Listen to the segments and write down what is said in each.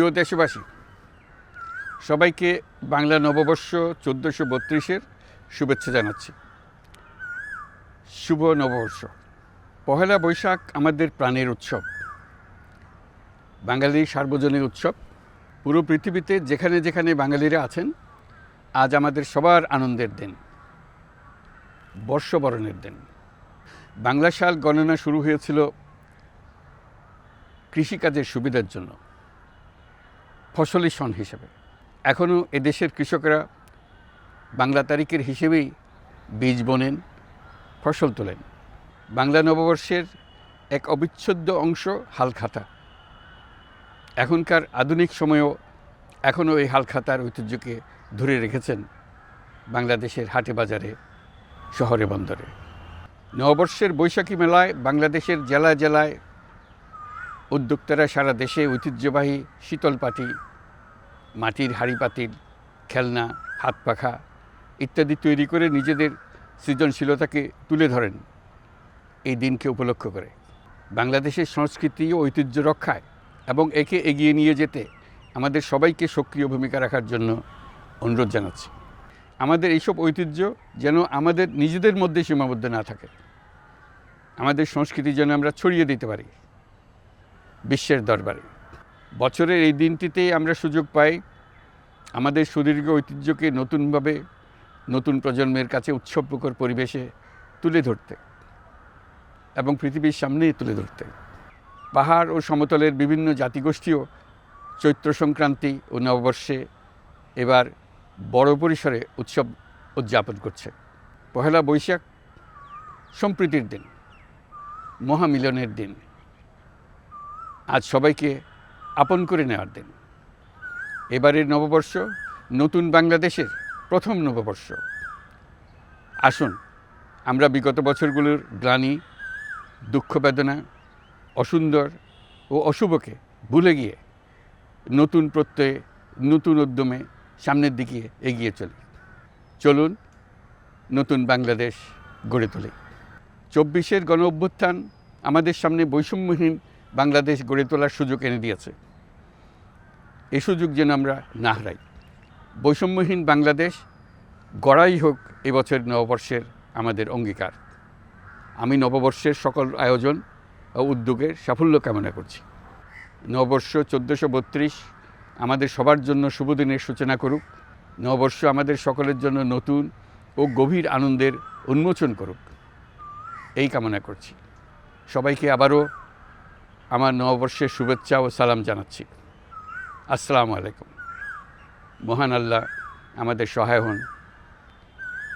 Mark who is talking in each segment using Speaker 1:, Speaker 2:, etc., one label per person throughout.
Speaker 1: প্রিয় দেশবাসী, সবাইকে বাংলা নববর্ষ 1432-এর শুভেচ্ছা জানাচ্ছি। শুভ নববর্ষ। পহেলা বৈশাখ আমাদের প্রাণের উৎসব, বাঙালির সার্বজনীন উৎসব। পুরো পৃথিবীতে যেখানে যেখানে বাঙালিরা আছেন, আজ আমাদের সবার আনন্দের দিন, বর্ষবরণের দিন। বাংলা সাল গণনা শুরু হয়েছিল কৃষিকাজের সুবিধার জন্য, ফসলি সন হিসেবে। এখনও এদেশের কৃষকরা বাংলা তারিখের হিসেবেই বীজ বোনেন, ফসল তোলেন। বাংলা নববর্ষের এক অবিচ্ছেদ্য অংশ হালখাতা। এখনকার আধুনিক সময়েও এখনও এই হালখাতার ঐতিহ্যকে ধরে রেখেছেন বাংলাদেশের হাটে বাজারে, শহরে বন্দরে। নববর্ষের বৈশাখী মেলায় বাংলাদেশের জেলায় জেলায় উদ্যোক্তারা সারা দেশে ঐতিহ্যবাহী শীতল পাটি, মাটির হাঁড়ি পাতিল, খেলনা, হাত পাখা ইত্যাদি তৈরি করে নিজেদের সৃজনশীলতাকে তুলে ধরেন এই দিনকে উপলক্ষ করে। বাংলাদেশের সংস্কৃতি ও ঐতিহ্য রক্ষায় এবং একে এগিয়ে নিয়ে যেতে আমাদের সবাইকে সক্রিয় ভূমিকা রাখার জন্য অনুরোধ জানাচ্ছি। আমাদের এইসব ঐতিহ্য যেন আমাদের নিজেদের মধ্যে সীমাবদ্ধ না থাকে, আমাদের সংস্কৃতি যেন আমরা ছড়িয়ে দিতে পারি বিশ্বের দরবারে। বছরের এই দিনটিতে আমরা সুযোগ পাই আমাদের সুদীর্ঘ ঐতিহ্যকে নতুনভাবে নতুন প্রজন্মের কাছে উৎসবমুখর পরিবেশে তুলে ধরতে এবং পৃথিবীর সামনেই তুলে ধরতে। পাহাড় ও সমতলের বিভিন্ন জাতিগোষ্ঠীও চৈত্র সংক্রান্তি ও নববর্ষে এবার বড় পরিসরে উৎসব উদযাপন করছে। পহেলা বৈশাখ সম্প্রীতির দিন, মহামিলনের দিন, আজ সবাইকে আপন করে নেওয়ার দিন। এবারের নববর্ষ নতুন বাংলাদেশের প্রথম নববর্ষ। আসুন আমরা বিগত বছরগুলোর গ্লানি, দুঃখ বেদনা, অসুন্দর ও অশুভকে ভুলে গিয়ে নতুন প্রত্যয়ে, নতুন উদ্যমে সামনের দিকে এগিয়ে চলুন নতুন বাংলাদেশ গড়ে তুলি। 24-এর গণ অভ্যুত্থান আমাদের সামনে বৈষম্যহীন বাংলাদেশ গড়ে তোলার সুযোগ এনে দিয়েছে। এই সুযোগ যেন আমরা না হারাই। বৈষম্যহীন বাংলাদেশ গড়াই হোক এবছর নববর্ষের আমাদের অঙ্গীকার। আমি নববর্ষের সকল আয়োজন ও উদ্যোগের সাফল্য কামনা করছি। নববর্ষ 1432 আমাদের সবার জন্য শুভদিনের সূচনা করুক। নববর্ষ আমাদের সকলের জন্য নতুন ও গভীর আনন্দের উন্মোচন করুক, এই কামনা করছি। সবাইকে আবারও আমার নববর্ষের শুভেচ্ছা ও সালাম জানাচ্ছি। আসসালামু আলাইকুম। মহান আল্লাহ আমাদের সহায় হন।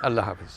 Speaker 1: আল্লাহ হাফেজ।